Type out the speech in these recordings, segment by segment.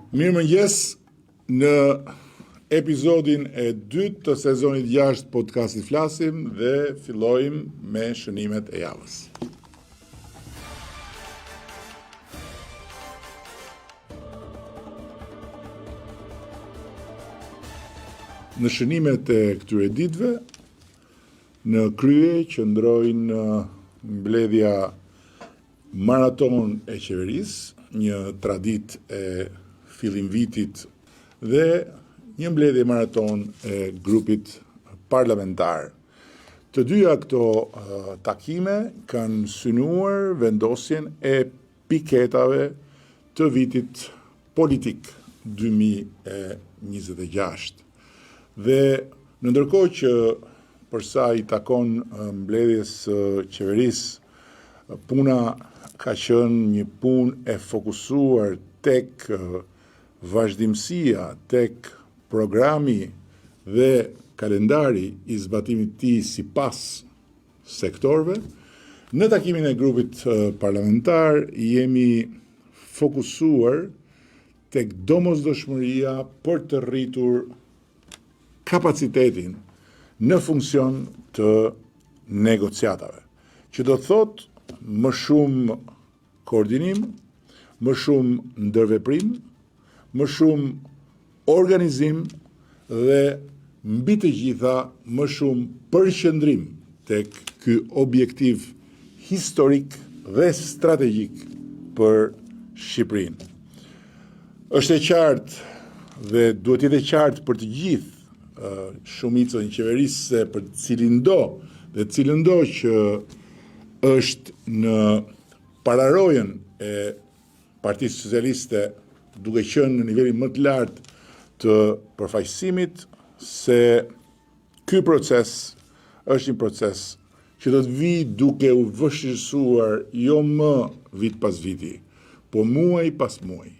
Mirëmëngjes në episodin e dytë të sezonit 6 podcastit Flasim dhe fillojmë me shënimet e javës. Në shënimet e këtyre ditëve, në krye qëndrojnë mbledhja maraton e qeverisë, një traditë e fillim vitit dhe një mbledhje maraton e grupit parlamentar. Të dyja këto takime kanë synuar vendosjen e piketave të vitit politik 2026. Dhe në ndërkohë që përsa i takon mbledhjes qeverisë, puna ka qenë një punë e fokusuar tek vazhdimësia, tek programi dhe kalendari i zbatimit të tij sipas sektorëve. Në takimin e grupit parlamentar jemi fokusuar tek domosdoshmëria për të rritur kapacitetin në funksion të negociatave, që do të thotë më shumë koordinim, më shumë ndërveprim, më shumë organizim dhe mbi të gjitha më shumë përqendrim tek ky objektiv historik dhe strategjik për Shqipërinë. Është e qartë dhe duhet të jetë e qartë për të gjithë shumicën e qeverisë se për cilin do që është në pararojën e Partisë Socialiste duke qenë në nivelin më të lartë të përfaqësimit, se ky proces është një proces që do të vijë duke u vështirësuar jo më vit pas viti, po muaj pas muaj,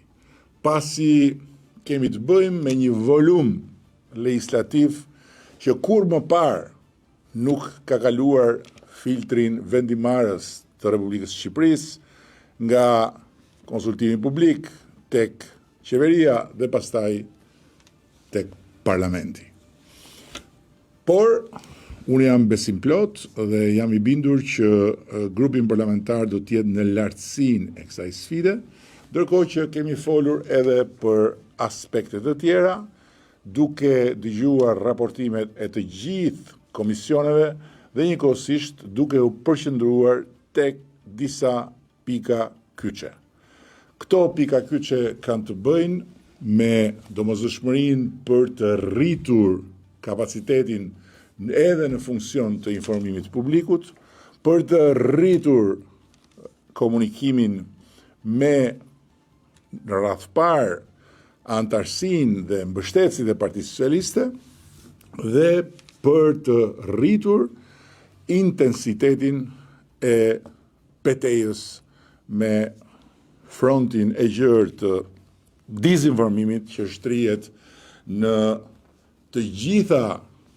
pasi kemi të bëjmë me një volum legislativ që kur më parë nuk ka kaluar filtrin vendimarrës të Republikës së Shqipërisë nga konsultimi publik tek qeveria dhe pastaj tek parlamenti. Por unë jam besim plot dhe jam i bindur që grupin parlamentar do të jetë në lartësinë e kësaj sfide, ndërkohë që kemi folur edhe për aspekte të tjera, duke dëgjuar raportimet e të gjithë komisioneve dhe njëkohësisht duke u përqendruar tek disa pika kyçe. Këto pika kyçe kanë të bëjnë me domosdoshmërinë për të rritur kapacitetin edhe në funksion të informimit të publikut, për të rritur komunikimin me në radhë parë antarësinë dhe mbështetësit e Partisë Socialiste dhe për të rritur intensitetin e petejës me frontin e gjerë të dizinformimit që shtrihet në të gjitha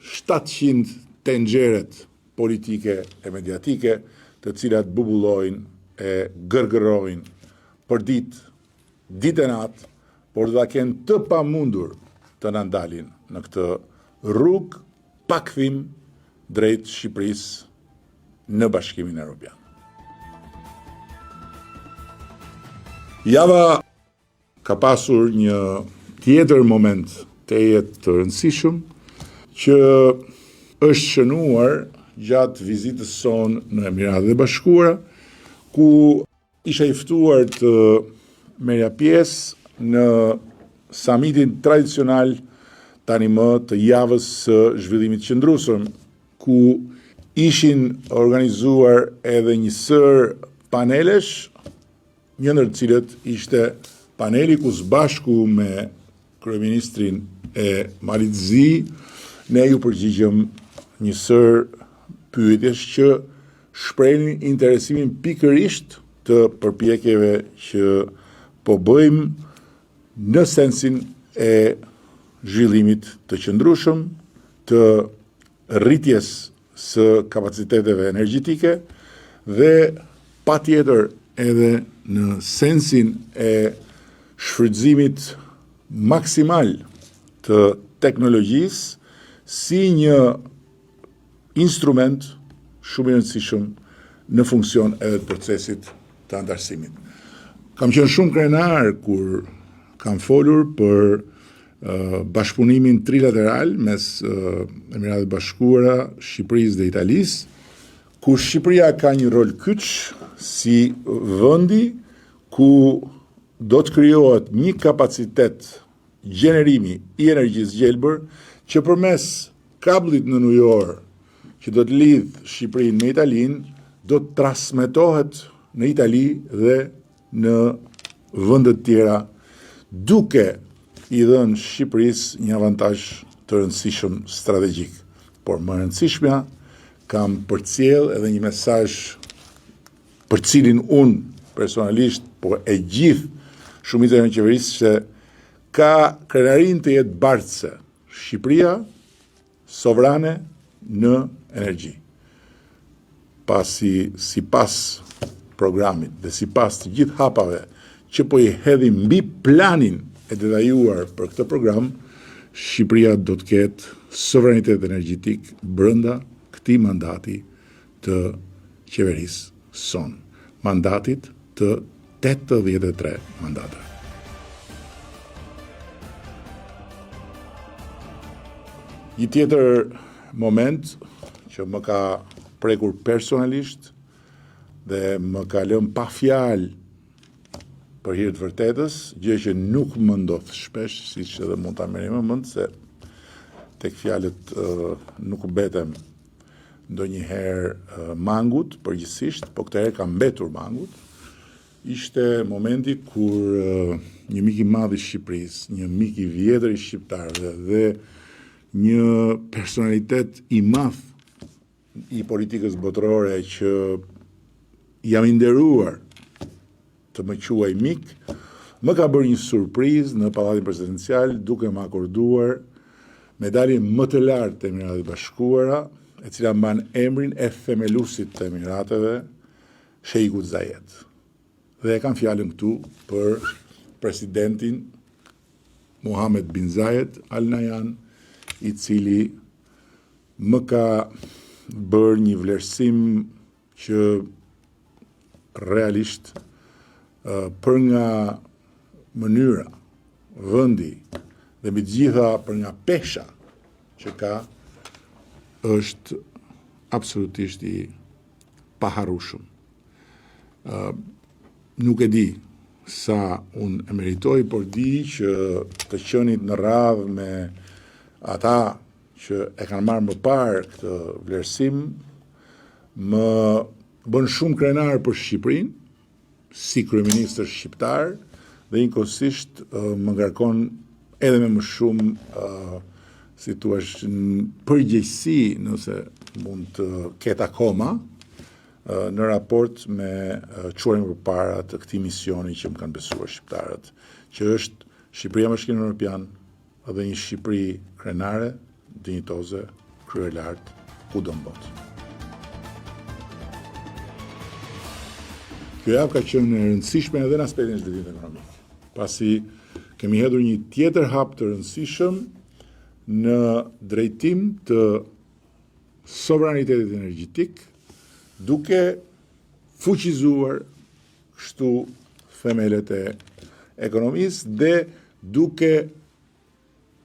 700 tenxheret politike e mediatike, të cilat bubullojnë e gërgërojnë për ditë e natë, por do ta kenë të pamundur të na ndalin në këtë rrugë pa kthim drejt Shqipërisë në Bashkimin Evropian. Java ka pasur një tjetër moment të jetë të rëndësishëm që është shënuar gjatë vizitës sonë në Emiratet e Bashkuara, ku isha i ftuar të merrja pjesë në samitin tradicional tani më të javës së zhvillimit qëndrueshëm, ku ishin organizuar edhe një sër panelesh, një ndër të cilët ishte paneli ku së bashku me kryeministrin e Malit Zi, ne ju përgjigjëm një sër pyetjesh që shprehin interesimin pikërisht të përpjekjeve që po bëjmë në sensin e zhvillimit të qëndrueshëm, të rritjes së kapaciteteve energjetike dhe patjetër edhe në sensin e shfrytëzimit maksimal të teknologjisë si një instrument shumë i rëndësishëm në funksion edhe të procesit të antarësimit. Kam qenë shumë krenar kur kam folur për bashkëpunimin trilateral mes Emiratëve Bashkuara, Shqipërisë dhe Italisë, ku Shqipëria ka një rol kyç si vendi ku do të krijohet një kapacitet gjenerimi i energjisë gjelbër që përmes kabllit në New York që do të lidh Shqipërinë me Italinë do të transmetohet në Itali dhe në vende të tjera, duke i dhënë Shqipërisë një avantazh të rëndësishëm strategjik. Por më rëndësishmja, kam përcjell edhe një mesazh për cilin unë personalisht, por e gjithë shumica e qeverisë, se ka krenarin të jetë bardhëse Shqipëria sovrane në energji. Pasi sipas programit dhe sipas të gjithë hapave që po i hedhim mbi planin e detajuar për këtë program, Shqipëria do të ketë sovranitet energjetik brenda këtij mandati të qeverisë son, mandatit të 83 mandata. Një tjetër moment që më ka prekur personalisht dhe më ka lënë pa fjalë për hir të vërtetës, gjë që nuk më ndodh shpesh, siç edhe mund ta merrni më mend se tek fjalët nuk betem ndonjëherë mangut përgjithsisht, po këtë herë ka mbetur mangut. Ishte momenti kur një mik i madh i Shqipërisë, një mik i vjetër i shqiptarëve dhe një personalitet i madh i politikës botërore që jam i nderuar të më quaj mik, më ka bërë një surprizë në Pallatin Presidencial duke më akorduar medaljen më të lartë të Emiratëve Bashkuara, e cila mban emrin e themeluesit të Emirateve, Sheiku Zayed. Dhe e kam fjalën këtu për presidentin Mohammed bin Zayed Al Nahyan, i cili më ka bërë një vlerësim që realisht për nga mënyra, vendi dhe mbi të gjitha për nga pesha që ka, është absolutisht i paharrueshëm. Nuk e di sa unë e meritoj, por di që të qenit në radhë me ata që e kanë marrë më parë këtë vlerësim, më bën shumë krenar për Shqipërinë, si kryeministër shqiptar, dhe njëkohësisht më ngarkon edhe me më shumë si thua në përgjegjësi, nëse mund të ketë akoma, në raport me çuarin përpara të këtij misioni që më kanë besuar shqiptarët, që është Shqipëria me Bashkimin Evropian dhe një Shqipëri krenare, dinjitoze, krye lart kudo në botë. Kjo javë ka qenë e rëndësishme edhe në aspektin e zhvillimit ekonomik, pasi kemi hedhur një tjetër hap të rëndësishëm në drejtim të sovranitetit energjetik, duke fuqizuar kështu themelet e ekonomisë dhe duke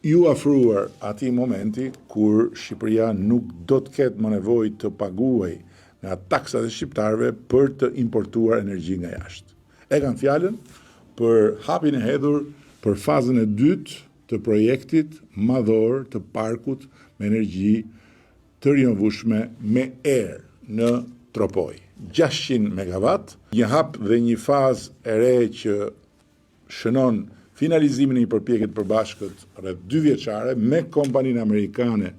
ju afruar atij momenti kur Shqipëria nuk do të ketë më nevojë të paguaj nga taksat e shqiptarëve për të importuar energji nga jashtë. E kam fjalën për hapin e hedhur për fazën e dytë të projektit madhor të parkut me energji të rinovueshme me erë në Tropoj. 600 megawatt, një hap dhe një fazë e re që shënon finalizimin e një përpjekje të përbashkët rreth 2 vjeçare me kompaninë amerikane,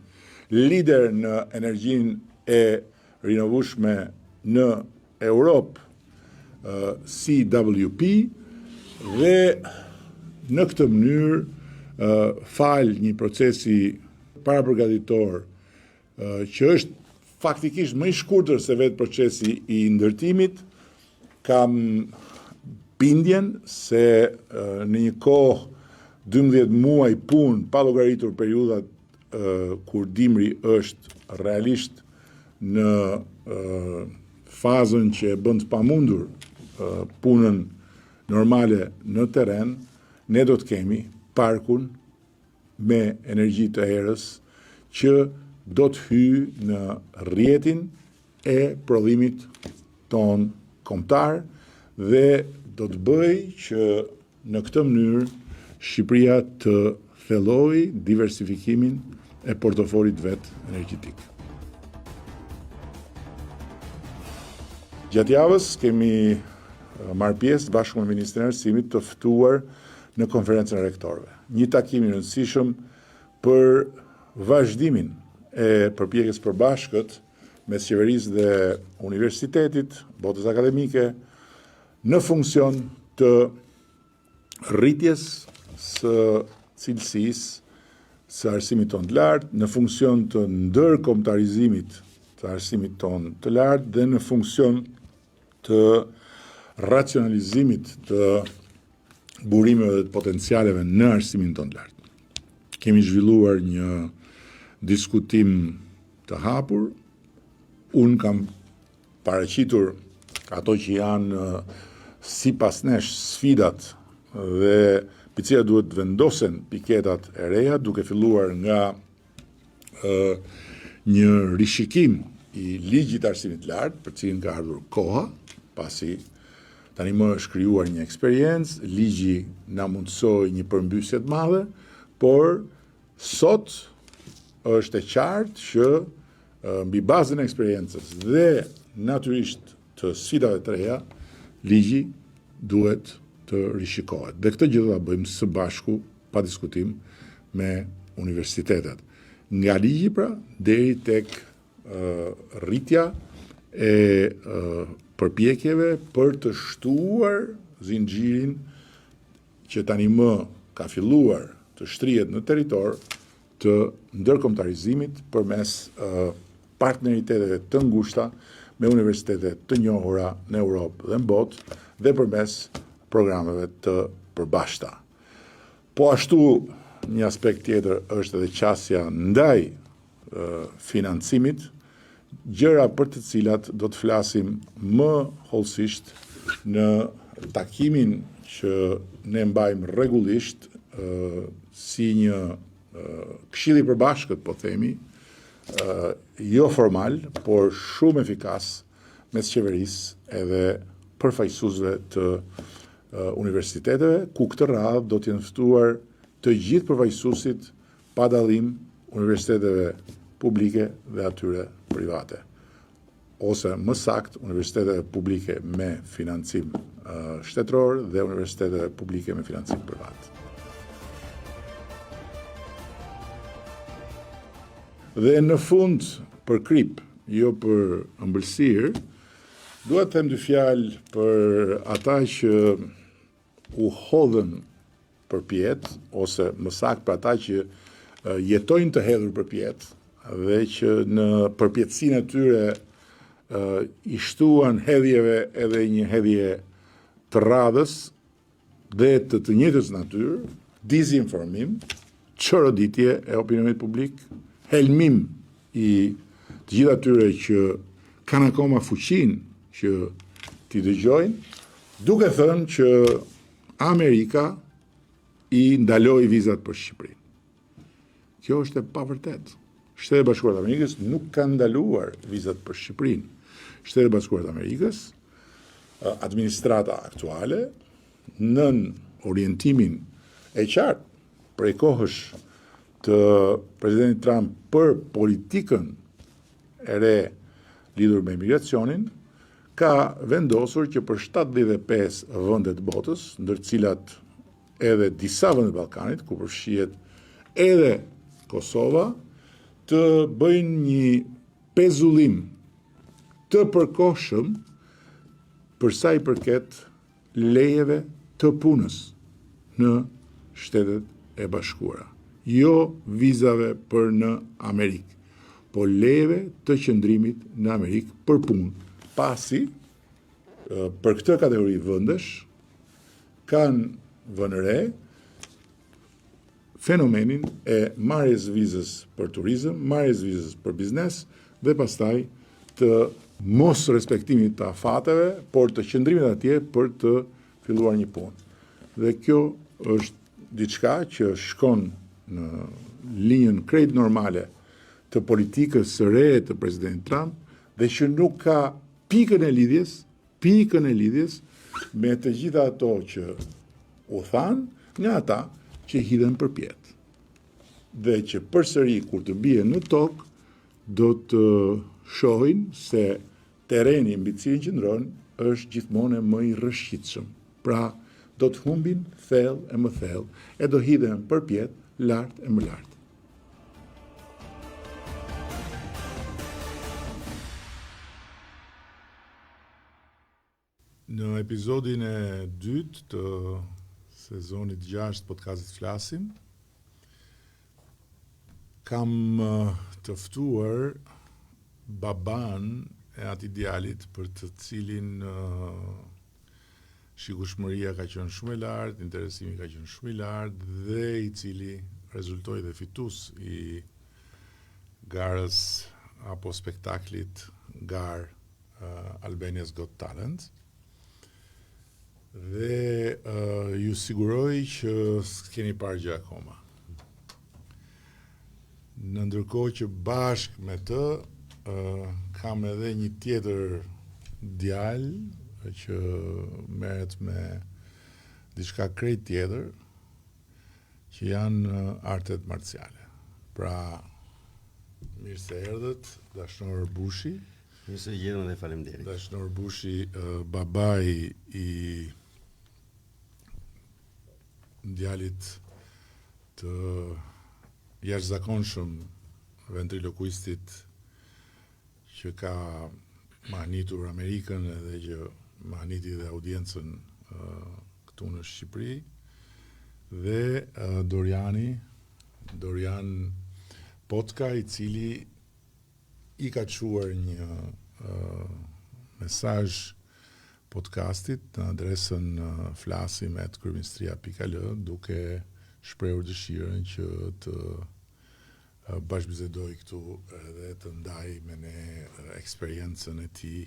lider në energjinë e rinovueshme në Europë, CWP, dhe në këtë mënyrë fal një procesi parapërgatitor që është faktikisht më i shkurtër se vetë procesi i ndërtimit, kam bindjen se në një kohë 12 muaj punë pa llogaritur periudhat kur dimri është realisht në fazën që e bën të pamundur punën normale në terren, ne do të kemi parkun me energji të erës që do të hyjë në rrjetin e prodhimit ton kombëtar dhe do të bëjë që në këtë mënyrë Shqipëria të thellojë diversifikimin e portofolit vet energjetik. Gjatë javës kemi marrë pjesë bashkë me Ministrin e Arsimit të ftuar në konferencën e rektorëve. Një takim i rëndësishëm për vazhdimin e përpjekjes përbashkët mes qeverisë dhe universitetit, botës akademike, në funksion të rritjes së cilësisë së arsimit ton të lartë, në funksion të ndërkombëtarizimit të arsimit ton të lartë dhe në funksion të racionalizimit të burimeve dhe të potencialeve në arsimin ton të lartë. Kemi zhvilluar një diskutim të hapur. Unë kam paraqitur ato që janë sipas nesh sfidat dhe për cilat duhet të vendosen piketat e reja, duke filluar nga një rishikim i ligjit të arsimit të lartë, për cilin ka ardhur koha, pasi tani më është krijuar një eksperiencë, ligji na mundsoi një përmbysje të madhe, por sot është e qartë që mbi bazën e eksperiencës dhe natyrisht të sfidave të reja, ligji duhet të rishikohet. Dhe këtë gjë do ta bëjmë së bashku, pa diskutim, me universitetet. Nga ligji pra, deri tek rritja e përpjekjeve për të shtuar zinxhirin që tani më ka filluar të shtrihet në territor të ndërkombëtarizimit përmes partneriteteve të ngushta me universitete të njohura në Europë dhe në botë dhe përmes programeve të përbashkëta. Po ashtu një aspekt tjetër është edhe qasja ndaj financimit, gjëra për të cilat do të flasim më hollësisht në takimin që ne mbajmë rregullisht si një këshill i përbashkët, po themi, jo formal, por shumë efikas mes qeverisë edhe përfaqësuesve të universiteteve, ku këtë radhë do të jenë ftuar të gjithë përfaqësuesit pa dallim universiteteve publike dhe atyre private, ose më saktë universiteteve publike me financim shtetëror dhe universiteteve publike me financim privat. Dhe në fund, për krip, jo për ëmbëlsirë, dua të them dy fjalë për ata që u hodhën përpjet, ose më saktë për ata që jetojnë të hedhur përpjet, dhe që në përpjetësinë e tyre i shtuan hedhjeve edhe një hedhje të radhës dhe të njëjtës natyrë, dizinformim, çoroditje e opinionit publik, helmim i të gjithë atyre që kanë akoma fuqinë që t'i dëgjojnë, duke thënë që Amerika i ndaloi vizat për Shqipërinë. Kjo është e pavërtetë. Shtetet e Bashkuara të Amerikës nuk kanë ndaluar vizat për Shqipërinë. Shtetet e Bashkuara të Amerikës, administrata aktuale, nën orientimin e qartë prej kohësh të presidentit Trump për politikën e re lidhur me imigracionin, ka vendosur që për 75 vende të botës, ndër të cilat edhe disa vende të Ballkanit, ku përfshihet edhe Kosova, të bëjnë një pezullim të përkohshëm për sa i përket lejeve të punës në Shtetet e Bashkuara. Jo vizave për në Amerikë, po lejeve të qëndrimit në Amerikë për punë. Pasi, për këtë kategori vendesh, kanë vënë re fenomenin e marrjes vizës për turizëm, marrjes vizës për biznes dhe pastaj të mos respektimit të afateve, por të qëndrimit atje për të filluar një punë. Dhe kjo është diçka që shkon në linjën krejt normale të politikës së re të presidentit Trump dhe që nuk ka pikën e lidhjes me të gjitha ato që u thanë nga ata që hidhen përpjet. Dhe që përsëri kur të bie në tokë do të shohin se terreni mbi të cilin qëndron është gjithmonë më i rrëshqitshëm. Pra, do të humbin thellë e më thellë e do hidhen përpjet lart e më lart. Në episodin e dytë të sezonit 6 podcastit Flasim, kam të ftuar baban e atij djalit për të cilin shikueshmëria ka qenë shumë e lartë, interesimi ka qenë shumë i lartë dhe i cili rezultoi dhe fitues i garës apo spektaklit Albania's Got Talent. Dhe ju siguroj që s'keni parë gjë akoma. Në ndërkohë që bashkë me të kam edhe një tjetër djalë që merret me diçka krejt tjetër, që janë artet marciale. Pra, mirë se erdhët, Dashnor Bushi. Mirë se gjetëm dhe faleminderit. Dashnor Bushi, babai i djalit të jashtëzakonshëm ventrilokuistit që ka mahnitur Amerikën edhe që mahniti dhe audiencën këtu në Shqipëri, dhe Dorian Potka, i cili i ka quar një mesazh podcastit në adresën flasim@kryeministria.al duke shprehur dëshirën që të bashkëbisedoj këtu edhe të ndaj me ne eksperiencën e tij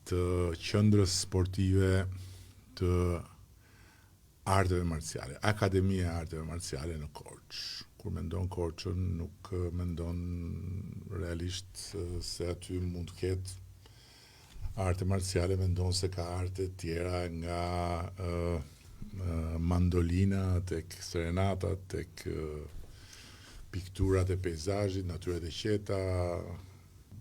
të qendrës sportive të arteve marciale, Akademia e Arteve Marciale në Korçë. Kur mendon Korçën, nuk mendon realisht se aty mund të ketë arte marciale, mendon se ka arte tjera nga mandolina tek serenata, tek pikturat e peizazhit, natyrat e qeta,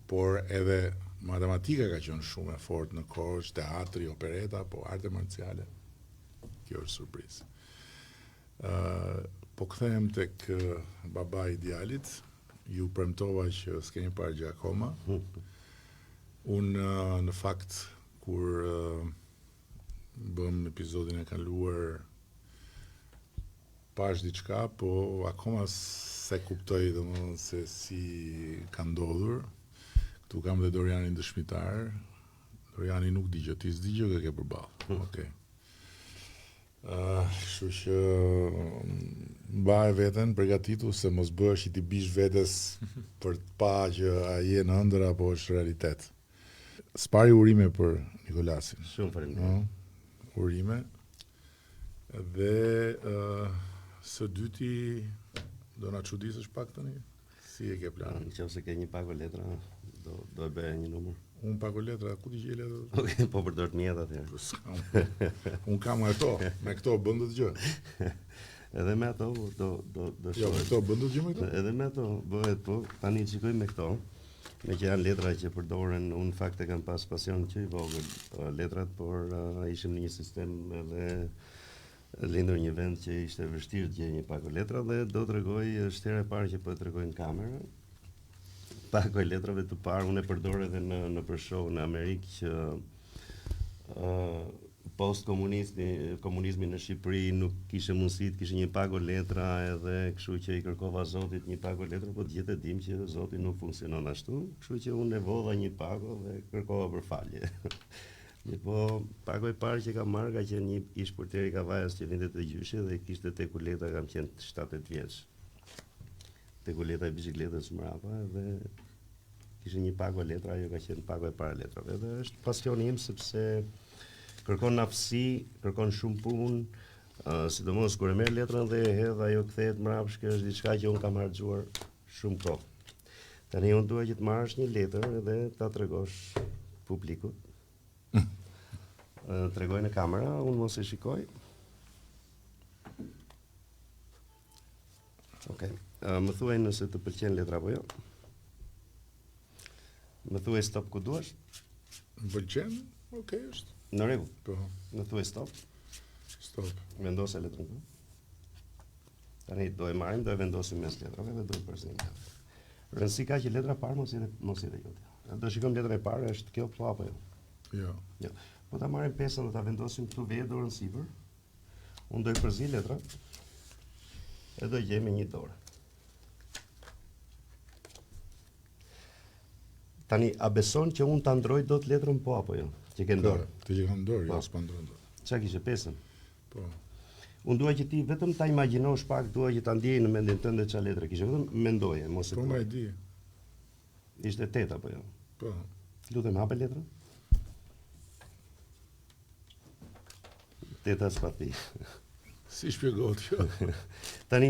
por edhe matematika ka qenë shumë e fortë në Korçë, teatri, opereta, po arte marciale. Kjo është surprizë. Po kthehem tek babai i djalit. Ju premtova që s'keni parë gjë akoma. Unë në fakt kur bëm episodin e kaluar pash diçka, po akoma se kuptoj domethënë se si ka ndodhur. Këtu kam dhe Dorianin dëshmitar. Doriani nuk di gjë, ti s'di gjë që ke përballë. Okej. Kështu që mbaj veten përgatitur se mos bëhesh i ti bish vetes për të pa që ai je në ëndër apo është realitet. Spari urime për Nikolasin. Shumë faleminderit. Urime. Dhe së dyti do na çuditësh pak tani? Si e ke planin? Nëse ke një pago letra, do e bëj një numër. Unë pago letra, ku ti gjej letra? Okej, po përdor të mjeta atëherë. Unë kam ato, me këto bën dot gjë. Edhe me ato do Jo, me këto bën dot gjë me këto? Edhe me ato bëhet, po tani shikoj me këto. Me që janë letra që përdoren, unë në fakt e kam pas pasion që i vogël letrat, por ishim në një sistem edhe lindur një vend që ishte vështirë të gjej një pago letra dhe do t'rregoj është hera e parë që po e tregoj në kamerë. Pago e letrave të parë unë e përdor edhe në për show në Amerikë që post komunizmi në Shqipëri nuk kishe mundësi të kishe një pago letra, edhe kështu që i kërkova Zotit një pago letra, po të gjithë e dim që Zoti nuk funksionon ashtu, kështu që unë e vodha një pago dhe kërkova për falje. Po, pago e parë që kam marrë ka qenë një ish portier i Kavajës që vinte të Gjyshi dhe kishte tekuleta, kam qenë 7-8 vjeç. Tekuleta e biçikletës mbrapa dhe kishte një pago letra, ajo ka qenë pago e parë letrave. Dhe është pasioni im sepse kërkon aftësi, kërkon shumë punë, sidomos kur e merr letrën dhe e hedh, ajo kthehet mbrapsht, kjo është diçka që unë kam harxuar shumë kohë. Tani unë dua që të marrësh një letër dhe ta tregosh publikut. Tregoj në kamera, unë mos e shikoj. Okej. Më thuaj nëse të pëlqen letra apo jo. Më thuaj stop ku duash. Më pëlqen? Okej, është. Në rregull. Po, Më thuaj stop. stop. Vendose letrën këtu. Tani do e marrim, do e vendosim mes letrave dhe do e përsëritim. Rëndësi ka që letra parë mos jetë jote. Do shikojmë letrën e parë, është kjo po apo jo? Jo. Jo. Po ta marrim pesën dhe ta vendosim këtu vetë dorën sipër. Unë do i përzi letra e do gjej me një dorë. Tani, a beson që unë ta ndroj dot letrën po apo jo? Që ke në dorë? Të që kam dorë, Po. jo, s'pa ndronë dorë. Qa kishe pesën? Po. Unë dua që ti vetëm ta imagjinosh pak, dua që ta ndjej në mendin tënde çfarë letre kishe, vetëm mendoje, mos e Po thuaj. ma e di. Ishte 8 apo jo? Po. Lutem hape letrën. 8 as pati. Si shpjegohet kjo? Tani,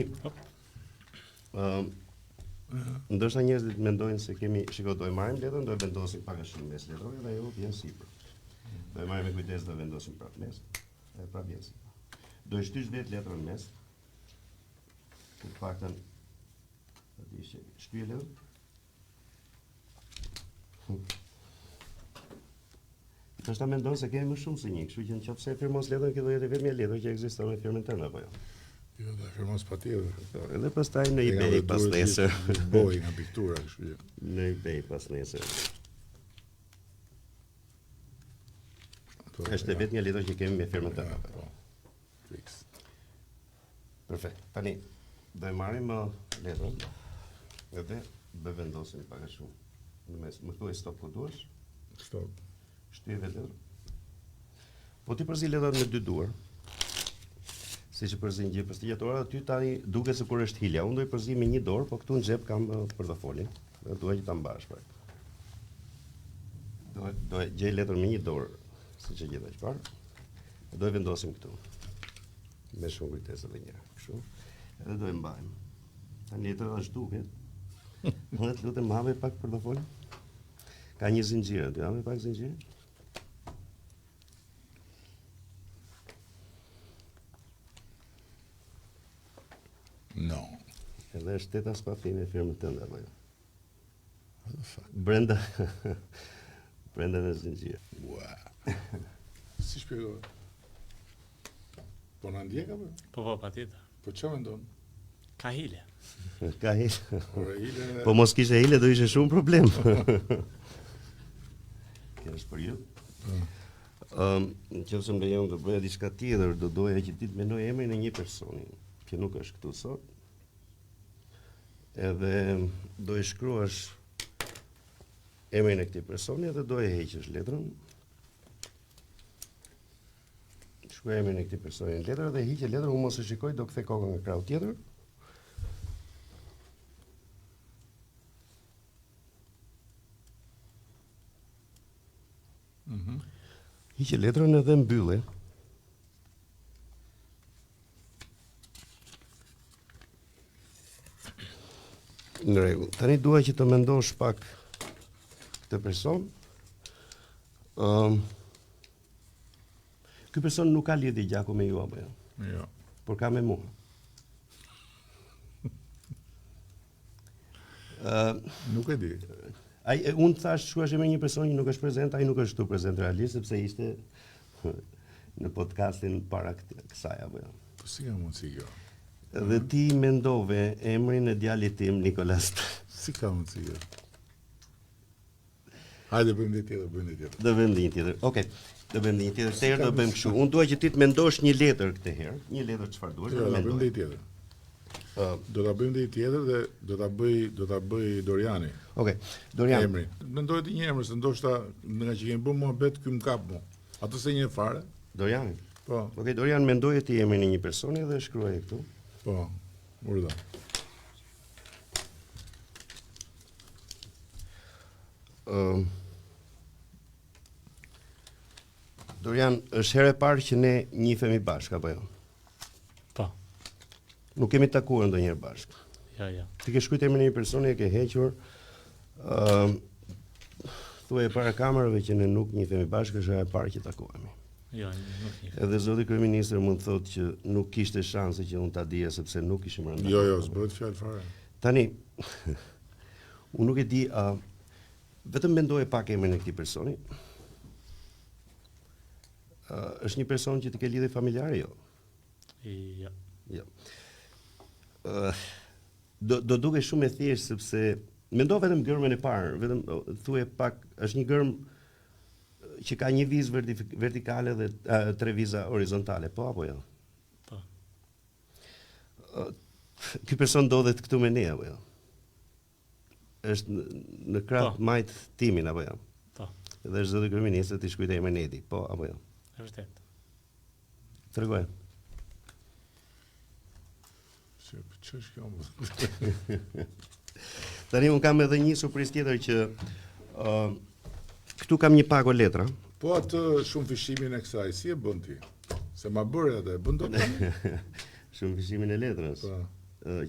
ndoshta njerëzit mendojnë se kemi, shiko, do e marrim letrën, do e vendosim pak a shumë mes letrave dhe ajo vjen sipër. Do e marrim me kujdes, do e vendosim prapë mes. E prapë vjen sipër. Do e shtysh vetë letrën mes. Në paktën, aty ishte, shtyje letrën. Ndoshta mendon se kemi më shumë se një, kështu që nëse e firmos letrën, kjo do jetë vetëm një letër që ekziston në firmën tënde apo jo? Jo, dhe firmos pa tjetër. Edhe pastaj në eBay pas nesër. Boj nga piktura, kështu që. Në eBay pas nesër. Po, Është vetëm një letër që kemi me firmën tënde. Po. Fix. Perfekt. Tani do e marrim letrën edhe do e vendosim pak a shumë. Në mes, më thuaj stop ku duash, Stop. shtyje vetë letrën. Po ti përzi letrën me dy duar. Si që përzin gjë prestigjatore, aty tani duket se kur është hilja. Unë do i përzi me një dorë, po këtu në xhep kam portofolin. Dhe dua që ta mbash pak. Do e gjej letrën me një dorë, siç e gjeta që parë. Do e vendosim këtu. Me shumë kujtesë edhe një herë, kështu. Edhe do e mbajmë. Tani letra është duket. Unë të lutem hape pak portofolin. Ka një zinxhir aty, hape pak zinxhirin. No. Edhe është 8 as pati me firmën tënde apo jo? What the fuck? Brenda brenda në zinxhir. Wow. Si shpjegohet? Po na ndjek apo? Po, patjetër. Po çfarë mendon? Ka hile. Ka hile. Po ile. Po mos kishe hile do ishe shumë problem. Kjo është për ju. Nëse më lejon të bëja diçka tjetër, do doja që ti të mendoj emrin e një personi që nuk është këtu sot. Edhe do e shkruash emrin e këtij personi dhe do e heqësh letrën. Shkruaj emrin e këtij personi në letër dhe hiqe letrën, unë mos e shikoj, do kthej kokën nga krau tjetër. Hiqe letrën edhe mbylle. Në rregull. Tani dua që të mendosh pak këtë person. Ky person nuk ka lidhje gjaku me ju apo jo, Jo. por ka me mua. Nuk e di. Unë thash shkruash me një person që nuk është prezent, ai nuk është këtu prezent realisht sepse ishte në podcastin para kësaj apo jo. Po si ka mundësi kjo? Dhe ti mendove emrin e djalit tim Nikolas. Si ka mundësi kjo? Hajde bëjmë një tjetër, Do bëjmë një tjetër. Okej. Do bëjmë një tjetër. Tërë do bëjmë kështu. Unë dua që ti të mendosh një letër këtë herë, një letër çfarë duash, Jo, do do ta bëjmë mendoj. një tjetër. Do ta bëjmë një tjetër dhe do ta bëj Doriani. Okej. Dorian. Emrin. Mendoj ti një emër se ndoshta nga që kemi bërë muhabet ky më kap mua. Ato se një fare? Dorian. Po, Okej, Dorian, mendoje ti emrin e një personi dhe shkruaje këtu. po, urdhë. Dorian, është herë e parë që ne njihemi bashkë apo jo? Po. Nuk kemi takuar ndonjëherë bashkë. Ja. Ti ke shkruajtur emrin e një personi e ke hequr. Thuaj para kamerave që ne nuk njihemi bashkë, është herë e parë që takohemi. Jo, nuk një. Edhe zoti kryeministër mund të thotë që nuk kishte shanse që unë ta dija sepse nuk ishim rënë. Jo, s'bëhet fjalë fare. Tani, unë nuk e di, vetëm mendoje pak emrin e këtij personi. Është një person që të ke lidhje familjare, jo? Ja. Jo. Do duke shumë e thjeshtë sepse mendo vetëm gërmën e parë, vetëm thuaj pak, është një gërm që ka një vizë vertikale dhe 3 viza horizontale, po apo jo? Po. Ky person ndodhet këtu me ne apo jo? Është në krah Po. majt timin apo jo? Po. Dhe është zoti kryeminist ti shkruajtë emrin e tij, po apo jo? E vërtet. Tregoj. Ç'është kjo? Tani un kam edhe një surprizë tjetër që këtu kam një pago letra. Po atë shumë fishimin e kësaj, si e bën ti? Se ma bëre atë, e bën dot tani? Shumë fishimin e letrës. Po.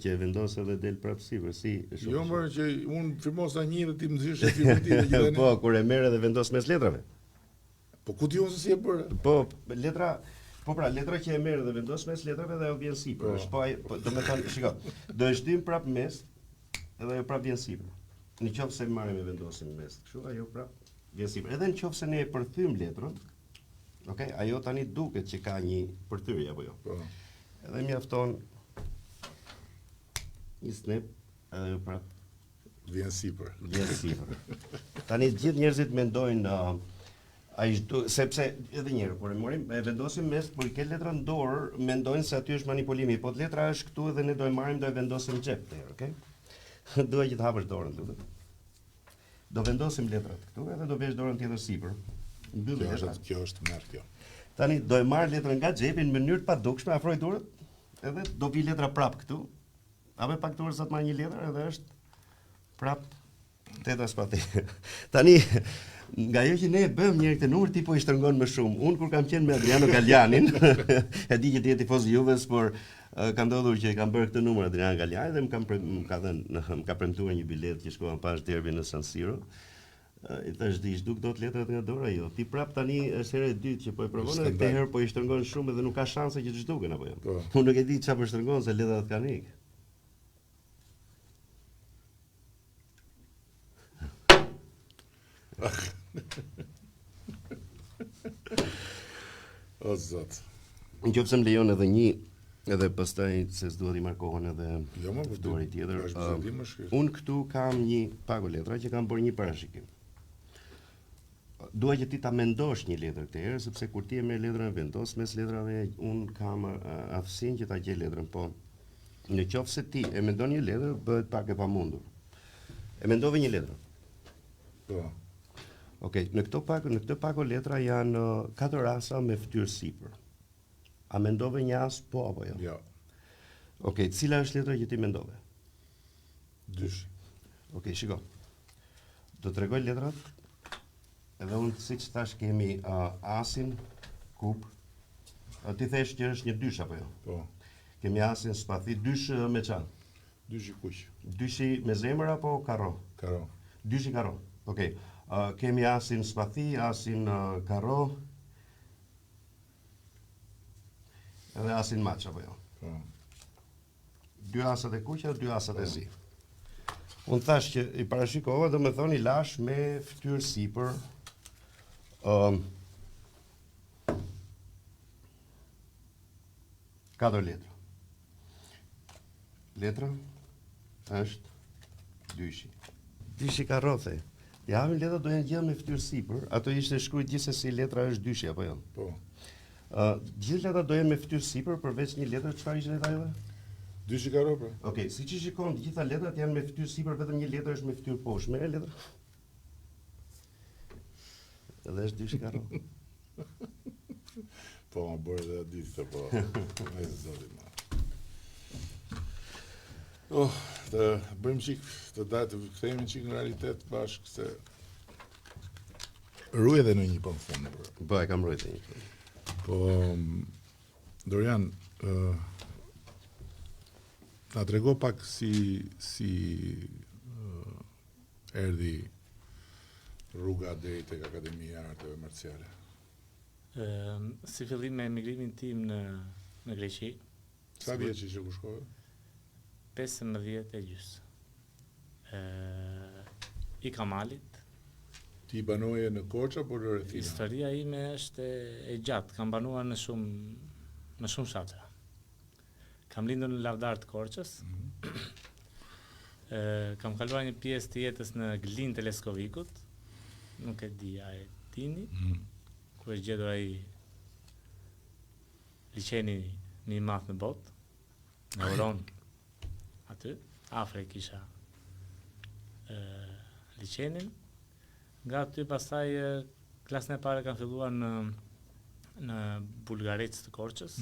Që e vendos edhe del prapë sipër, si shumë. Jo më që unë firmosa një dhe ti më nxirsh e fillim ti dhe gjithë. Po, kur e merr edhe vendos mes letrave. Po ku di unë se si e bëre? Po, letra letra që e merr dhe vendos mes letrave dhe ajo vjen sipër. Po. Është po, do të thënë, shiko, do e shdym prapë mes edhe ajo prapë vjen sipër. Në qoftë se marrim e vendosim mes, kështu ajo prapë vjen sipër. Edhe në qoftë se ne e përthym letrën, okay, ajo tani duket që ka një përthyrje apo jo. Po. Edhe mjafton një snap edhe ajo prapë Vjen sipër. vjen sipër. Tani të gjithë njerëzit mendojnë sepse edhe një herë kur e morim e vendosim mes, kur i ke letrën në dorë, mendojnë se aty është manipulimi, po letra është këtu dhe ne do e marrim, do e vendosim në xhep tërë, okay? Duhet që të hapësh dorën, lutem. Do vendosim letrat këtu edhe do vesh dorën tjetër sipër. Mbyll letrat. Kjo është merr kjo. Tani do e marr letrën nga xhepi në mënyrë të padukshme, afroj dorën, edhe do vi letra prap këtu. Apo pak dorë sa të marr një letër edhe është prap teta spati. Tani nga ajo që ne e bëjmë një këtë numër ti po i shtrëngon më shumë. Unë kur kam qenë me Adriano Galjanin, e di që ti je tifoz Juves, por ka ndodhur që kam bërë këtë numër Adriano Galjani dhe më ka premtuar një bilet që shkova pas derbin në San Siro. I thash di duk dot letrat nga dora jo. Ti prap tani është hera e dytë që po e provon edhe këtë herë po i shtrëngon shumë dhe nuk ka shanse që të zhduken apo jo. Po. Unë nuk e di çfarë po shtrëngon se letrat kanë ikë. O zot. Nëse më lejon edhe një edhe pastaj se s'dua të marr kohën edhe Jo më ftuari tjetër. Është bizetim më shkurt. Unë këtu kam një pago letra që kam bërë një parashikim. Dua që ti ta mendosh një letër këtë herë sepse kur ti e merr letrën e vendos mes letrave, un kam aftësinë që ta gjej letrën, po në qoftë se ti e mendon një letër, bëhet pak e pamundur. E mendove një letër. Po. Okej, në këtë pago letra janë 4 rasa me fytyrë sipër. A mendove një as po apo jo? Jo. Okej, cila është letra që ti mendove? Dysh. Okej, shiko. Do të tregoj letrat. Edhe unë siç thash kemi asin, kup. Ti thesh që është një dysh apo jo? Po. Kemi asin, spathi, dysh me çan. Dysh i kuq. Dyshi me zemër apo karo? Karo. Dyshi karo. Okej. Kemi asin spathi, asin karo. Edhe asin maç apo jo? Po. 2 asat e kuqa, 2 asat e zi. Unë thash që i parashikova, do me thonë i lash me fytyrë sipër. 4 letra. Letra është dyshi. Dyshi ka rrothe. Ja havim letra do janë gjithë me fytyrë sipër, ato ishte shkruajt gjithsesi letra është dyshi apo jo? Po. Gjithë letrat do jenë me fytyrë sipër përveç një letër, çfarë ishte letra jote? Dysh i karo pra. Okej, siç i shikon, të gjitha letrat janë me fytyrë sipër, vetëm një letër është me fytyrë poshtë. Merë letra. Edhe është dyshi karo. Po, më bërë dhe ditë, po, e zotit ma. Të bëjmë qik, të kthehemi qik në realitet bashkë, se rruaj edhe në një për në fundë. Po, e kam rrujtë një. Po, Dorian, na trego pak si erdhi rruga deri tek Akademia e Arteve Marciale. Si fillim me emigrimin tim në Greqi, Sa vjeç që ku shkove? 15 e gjys. I Kamalit. Ti banoje në Korçë apo në Rrethina? Historia ime është e gjatë, kam banuar në shumë shatra. Kam lindur në Lavdar të Korçës. Kam kaluar një pjesë të jetës në Glin të Leskovikut. Nuk e di, a e dini? Ku është gjetur ai liçeni më i madh në botë, në Oron, aty, afër kisha liçenin. Nga aty pastaj klasën e parë kam filluar në Bulgarec të Korçës.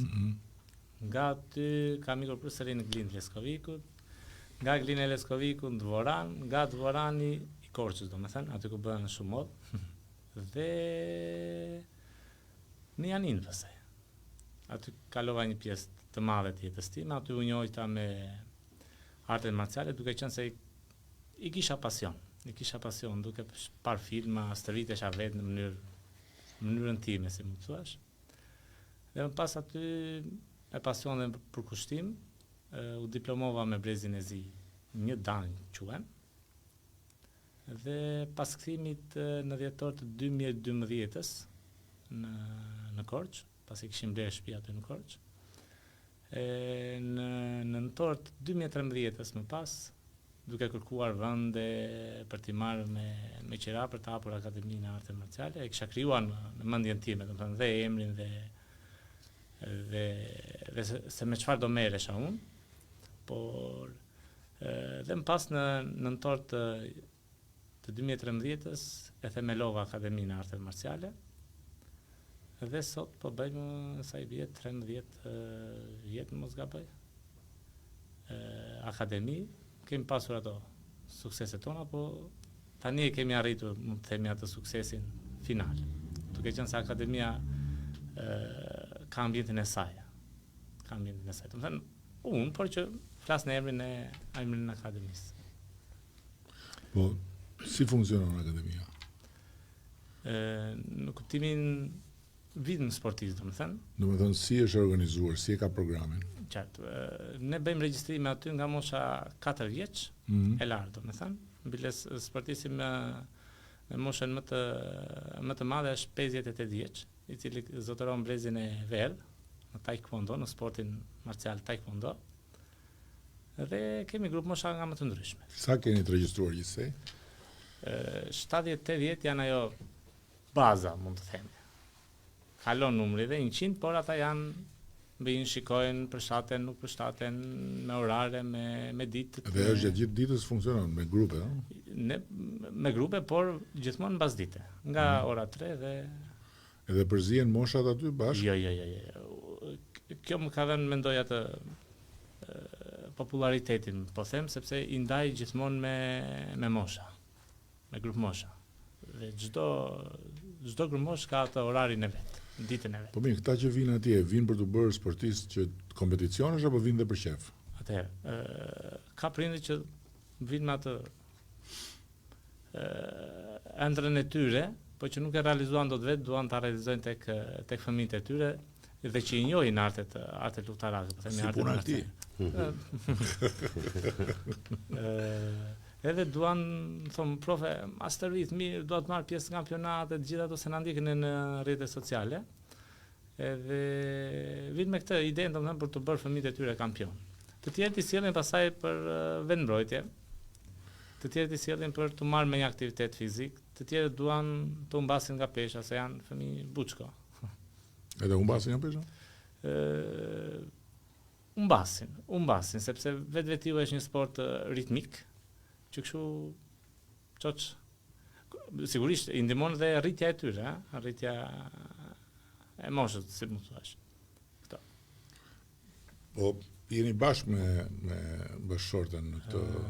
Nga aty kam ikur përsëri në Glin të Leskovikut, nga Glin e Leskovikut në Dvoran, nga Dvorani i Korçës, domethënë, aty ku bëhen shumë modë. Dhe në Janin pastaj. Aty kalova një pjesë të madhe të jetës time, aty u njohita me artet marciale, duke qenë se i kisha pasion. Duke par filma, stërvitesha vetë në mënyrën time, si më thuash. Dhe më pas aty me pasion dhe për kushtim, u diplomova me Brezin e Zi, një dan quhen. Dhe pas kthimit në dhjetor të 2012-s në Korçë, pasi kishim blerë shtëpi aty në Korçë. Në nëntor të 2013-s më pas, duke kërkuar vende për t'i marrë me qira për të hapur Akademinë e Arteve Marciale, e kisha krijuar në mendjen time, domethënë dhe emrin dhe se me çfarë do merresha unë, por dhe më pas në nëntor të 2013-s e themelova Akademinë e Arteve Marciale. Dhe sot po bëjmë sa i vjet 13 vjet mos gaboj. Akademi, kemi pasur ato sukseset tona, po tani e kemi arritur, mund të themi, atë suksesin final. Duke qenë se Akademia ka ambientin e saj. Domethënë, unë, por që flas në emrin e akademisë. Po, si funksionon Akademia? Në kuptimin vitën sportiv, domethënë. Domethënë, si është organizuar, si e ka programin? Qartë. Ne bëjmë regjistrime aty nga mosha 4 vjeç, e lartë, domethënë. Mbiles sportisti me moshën më të madhe është 58 vjeç, i cili zotëron brezin e verdh në taekwondo, në sportin marcial taekwondo. Dhe kemi grup mosha nga më të ndryshme. Sa keni të regjistruar gjithsej? 70-80 janë ajo baza, mund të themi. Kalon numri dhe 100, por ata janë shikojnë, përshtaten, nuk përshtaten, me orare, me ditë. Dhe është gjatë ditës funksionon me grupe, no? Me grupe, por gjithmonë mbas dite, nga ora 3 dhe... Edhe përzihen moshat aty bashkë? Jo. Kjo më ka dhënë, mendoj, atë popularitetin, po them, sepse i ndaj gjithmonë me mosha, me grup mosha. Dhe çdo grup mosh ka atë orarin e vet, ditën e vet. Po mirë, këta që vinë atje, vinë për të bërë sportistë që kompeticionesh apo vinë dhe për shef? Atëherë, ka prindër që vinë me atë ëndrrën e tyre, po që nuk e realizuan dot vetë, duan ta realizojnë tek fëmijët e tyre dhe që i njohin artet luftarake, po themi artet marciale. Edhe duan, thonë, profe, stërvit mirë, duat marrë pjesë në kampionate, gjitha ato se na ndjekin në rrjetet sociale. Edhe vinë me këtë idenë, domethënë, për të bërë fëmijët e tyre kampion. Të tjerët i sjellin pastaj për vendmbrojtje. Të tjerët i sjellin për të marrë me një aktivitet fizik, të tjerët duan të humbasin nga pesha, se janë fëmijë buçko. Edhe humbasin nga pesha? Humbasin, sepse vetveti është një sport ritmik, që kështu çoç sigurisht i ndihmon dhe rritja e tyre, rritja e moshës, si më thuash. Po jeni bashkë me bashkëshorten në këtë.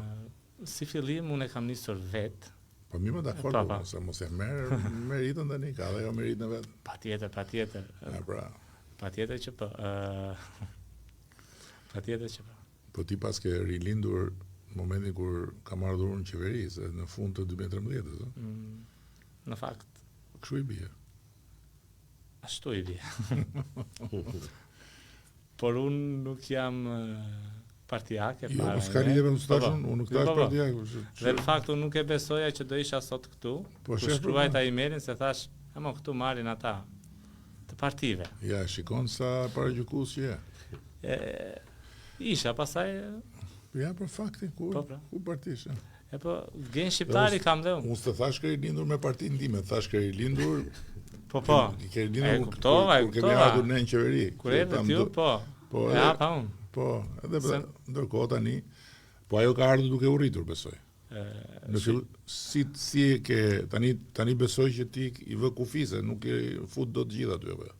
Si fillim unë e kam nisur vetë. Po mi më dakord, Pa. se mos e merr meritën tani, ka dhe jo meritën e vet. Patjetër. Pra. Patjetër që po. Patjetër që po. Po ti pas ke rilindur në momentin kur ka marrë dhurën qeveri, se në fund të 2013-s, ëh? Në fakt, Kështu i bie. ashtu i bie. Por unë nuk jam partijake. Jo, s'ka lidhje me ustashun, unë nuk tash partijak. Dhe në fakt unë nuk e besoja që do isha sot këtu, Po ku shkruaj ta emailin se thash, ama këtu marrin ata të partive. Ja, shikon sa paragjykues që je. Isha pasaj, Ja, për faktin, ku partish? e po, gen shqiptari kam dhe unë. Unë s'të thash ke rilindur me partinë time, thash ke rilindur. Po. Ke rilindur kuptova. kur kemi ardhur ne në qeveri. Kur erdhe ti, po. E hapa unë. Po, edhe ndërkohë tani, po ajo ka ardhur duke u rritur, besoj. Në si e ke tani besoj që ti i vë kufise, nuk e fut dot gjithë aty apo.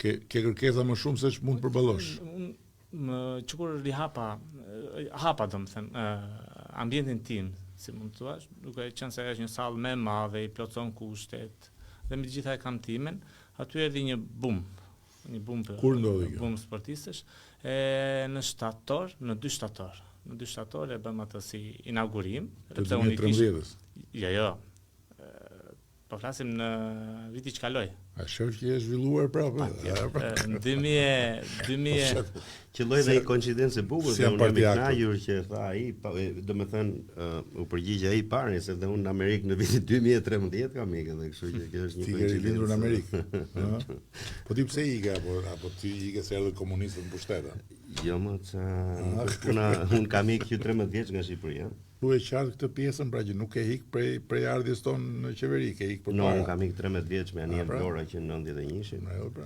Ke kërkesa më shumë se ç'mund të përballosh. Që kur hapa domethënë ambientin tim, si mund të thuash, duke qenë se është një sallë më e madhe, i plotson kushtet, dhe me gjitha e kam timen, aty erdhi një bum. Kur ndodhi kjo? Bum sportistësh, në 2 shtator. Në 2 shtator e bëm atë si inaugurim. Të 2013-s. Jo. Po flasim në viti që kaloi. A shoh që je zhvilluar prapë? Në 2000 Qelloi dhe një koincidencë e bukur, Si dhe unë jam i partiak. kënaqur që tha ai, domethënë u përgjigj ai parë, se dhe unë në Amerikë në vitin 2013 kam ikë, dhe kështu që kjo është një Ti ke rilindur në Amerikë. Po ti pse ike apo ti ike se erdhën komunistët në pushtet? Jo më unë kam ikë që 13 vjeç nga Shqipëria. Tu e qartë këtë pjesën, pra që nuk e hik prej ardhjes tonë në qeveri, ke hik për No, para. unë kam ikë 13 vjeç me Aniel pra? Vlora që në 91-shin. Pra.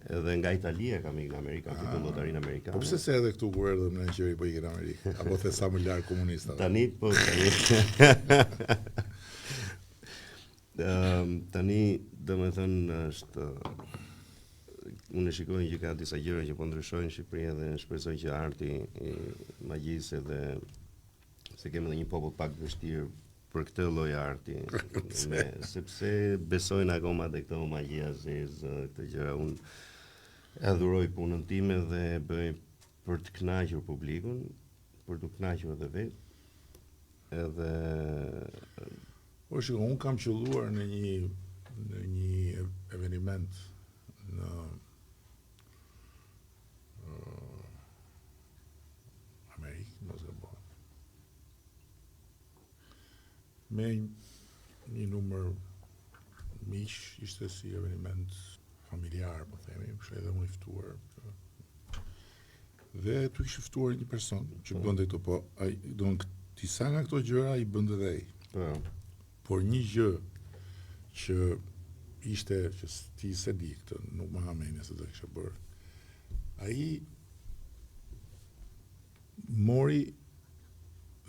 Edhe nga Italia kam ikë në Amerikë, fitu lotarinë amerikane. Po pse se edhe këtu kur erdhëm në qeveri po ikën në Amerikë? Apo the sa më larg komunistave? Tani tani domethënë është unë shikoj që ka disa gjëra që po ndryshojnë në Shqipëri dhe shpresoj që arti i magjisë dhe se kemi edhe një popull pak vështirë për këtë lloj arti, sepse besojnë akoma te këto magjia zezë, këtë gjëra. Unë adhuroj punën time dhe bëj për të kënaqur publikun, për të kënaqur edhe vetë. Edhe Po shikoj, unë kam qelluar në një eveniment në Amerikë, mos e bëj. Me një numër miq, ishte si eveniment familjar, po themi, kështu edhe unë i ftuar. Dhe tu kishte ftuar një person që bënte këto, po ai don disa nga këto gjëra i bënte dhe ai. po, Por një gjë që ishte që ti se di këtë, nuk më hameni se do kisha bërë. Ai mori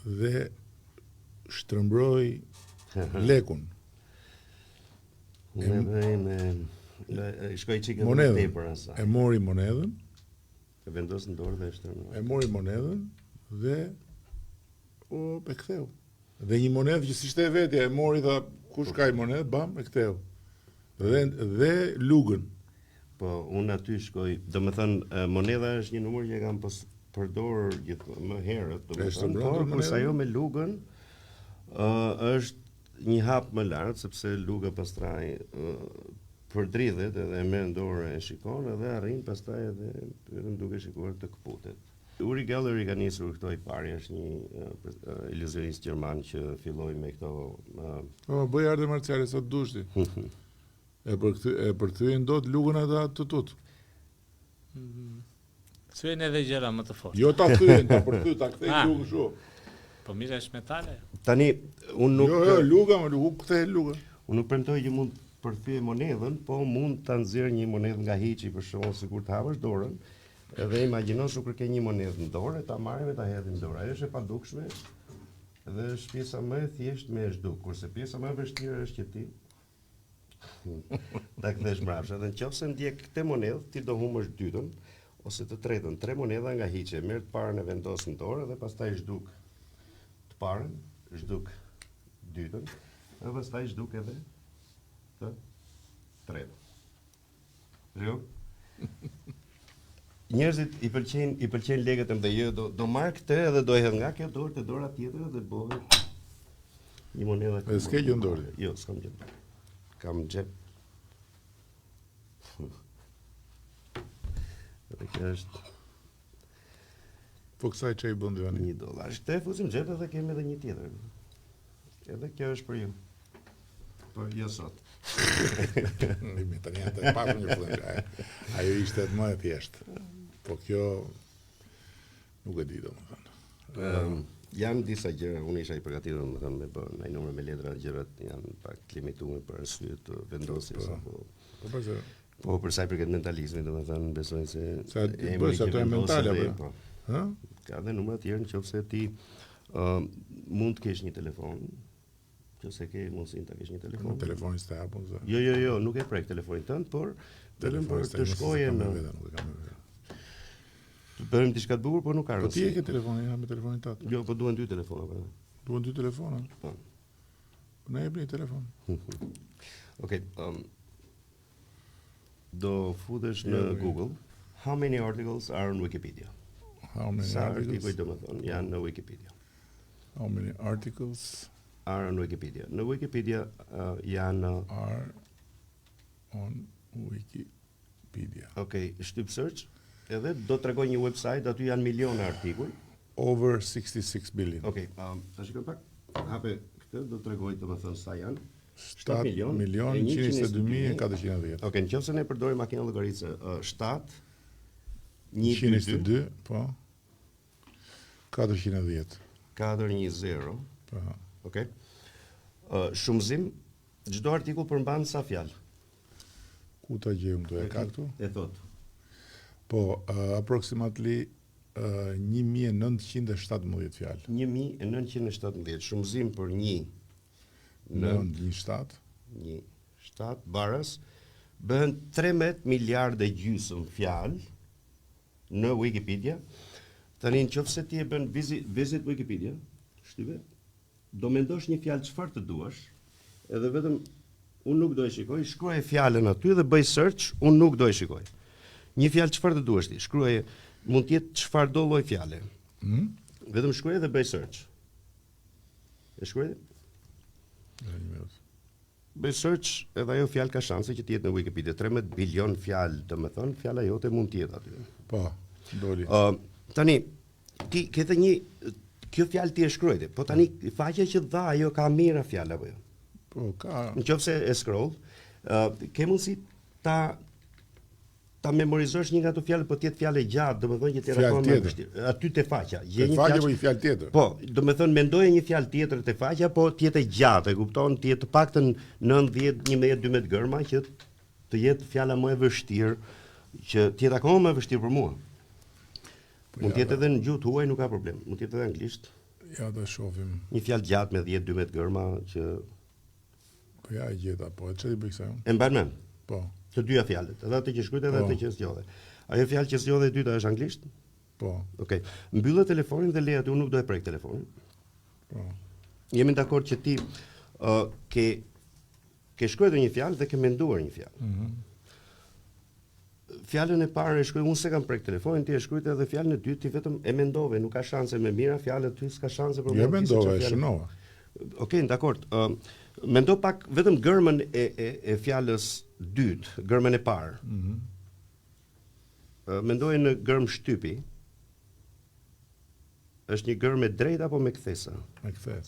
dhe shtrëmbroi lekun. unë bëj me shkoj çikë më Monedën. tepër asaj. E mori monedën, E vendos në dorë dhe e shtërnoi. e mori monedën dhe e ktheu. Dhe një monedë që s'ishte e vetja, e mori tha, kush ka i monedë, bam, e ktheu. Dhe lugën. Po, unë aty shkoj, domethënë monedha është një numër që e kam përdorur më herët, domethënë, por kurse ajo me lugën është një hap më lart, sepse luga pastaj përdridhet edhe e merr në dorë e shikon edhe arrin pastaj edhe vetëm duke shikuar të kputet. Uri Geller ka nisur këto i pari, është një iluzionist gjerman që filloi me këto Bëj arte marciale sa të dushti. E përkthyen dot lugën ata të tut. Thyen edhe gjëra më të forta. Jo ta thyen, ta kthejnë lugën kështu. Po mirë është metale. Tani unë nuk Jo, luga, më nuk kthehet luga. Unë nuk premtoj që mund përthyej monedhën, po mund ta nxjerr një monedhë nga hiçi për shkakun sikur të hapësh dorën, edhe imagjino kur ke një monedhë në dorë, ta marrim dhe ta hedhim në dorë. Ajo është e padukshme dhe është pjesa më e thjeshtë me e zhduk, kurse pjesa më e vështirë është që ti Ta kthesh mbrapsht. Edhe nëse ndjek këtë monedhë, ti do humbësh dytën ose të tretën. 3 monedha nga hiqe, merr të parën e vendos në dorë dhe pastaj zhduk të parën, zhduk dytën, dhe pastaj zhduk edhe të tretën. Jo? Njerëzit i pëlqejnë lekët e mëdha. Do marr këtë edhe do e hedh nga kjo dorë te dora tjetër dhe bëhet një monedhë. Dhe s'ke gjë në dorë? Jo, s'kam gjë në dorë. Kam xhep. Edhe kjo është Po kësaj që i bën dy ani? $1. Shte fusim xhep edhe kemi edhe një tjetër. Edhe kjo është për ju. Po jo sot. Mi tani atë pa një fillim. Ajo ishte më e thjeshtë. Po kjo nuk e di domethënë. Janë disa gjëra, unë isha i përgatitur domethënë me bën ai numër me letra, gjërat janë pak limituar për arsye të vendosjes apo po për sa i përket mentalizmit, domethënë besoj se bësh ato mentale apo. Ha? Ka dhe numra të tjerë nëse ti mund të kesh një telefon, nëse ke mundësinë ta kesh një telefon. Telefonin s'ta apo. Jo, nuk e prek telefonin tënd, por vetëm për të shkojë në të bëjmë diçka të bukur, por nuk ka rëndësi. Po ti e ke telefonin, me telefonin tat. Jo, po duhen 2 telefona për. Duhen 2 telefona? Po. Na jepni telefon. Okej, do futesh në Google. How many articles are on Wikipedia? How many Sa articles? artikuj domethënë janë në Wikipedia? How many articles Are on Wikipedia. Në Wikipedia janë are on Wikipedia? Okej, shtyp search, edhe do të tregoj një website, aty janë miliona artikuj. Over 66 billion. Okej, ta shikoj pak. Hape këtë, do të tregoj domethënë sa janë. 7 milion 122.410. Okej, nëse ne përdorim makinën llogaritse 7 122, po. 410. 410. Po. Okej. Shumëzim, çdo artikull përmban sa fjalë? Ku ta gjejmë këtu? E ka këtu? E thot. Po, approximately 1917 fjalë. 1917. Shumëzim për 1 në 1/7. 1/7 baras bëhen 13 miliardë gjysmë fjalë në Wikipedia. Tani nëse ti e bën visit Wikipedia, shtype, do mendosh një fjalë çfarë të duash, edhe vetëm unë nuk do e shikoj, shkruaje fjalën aty dhe bëj search, unë nuk do e shikoj. Një fjalë çfarë të duash ti, shkruaje, mund të jetë çfarëdo lloj fjale. Vetëm shkruaje dhe bëj search. E shkruaje? Një minutë. Bëj search edhe ajo fjalë ka shanse që të jetë në Wikipedia. 13 bilion fjalë, domethënë fjala jote mund të jetë aty. Po, doli. Tani ti ke të një kjo fjalë ti e shkruajti, po tani faqja që dha ajo ka mira fjalë apo jo? Po, ka. Nëse e scroll, ke mundësi ta memorizosh një nga ato fjalë, po të jetë fjalë gjatë, domethënë që ti rakon më vështirë. Aty te faqja, Gje një fjalë apo një fjalë tjetër. Po, domethënë mendoje një fjalë tjetër te faqja, po të jetë gjatë, e kupton, të jetë të paktën 9, 10, 11, 12 gërma që të jetë fjala më e vështirë, që të jetë akoma më e vështirë për mua. Mund të jetë edhe në gjuhë huaj, nuk ka problem. Mund të jetë edhe anglisht. Ja do shohim. Një fjalë gjatë me 10, 12 gërma që Po ja e gjeta, po çfarë bëj kësaj? e mban mend. Po. Të dyja fjalët, edhe atë që shkruajtë edhe atë që zgjodhe. Ajo fjalë që zgjodhe e dyta është anglisht? Po. Okej. Mbyllë telefonin dhe le aty, unë nuk do e prek telefonin. Po. Jemi dakord që ti ke shkruar një fjalë dhe ke menduar një fjalë. Fjalën e parë e shkruaj, unë se kam prek telefonin, ti e shkruajtë edhe fjalën e dytë, ti vetëm e mendove, nuk ka shanse me mira fjalët ty, s'ka shanse për Jo mendova, e shënova. Okej, dakord. Mendo pak vetëm gërmën e fjalës dytë, gërmën e parë. Mendoj në gërm shtypi. Është një gërm me drejtë apo me kthesa? Me kthes.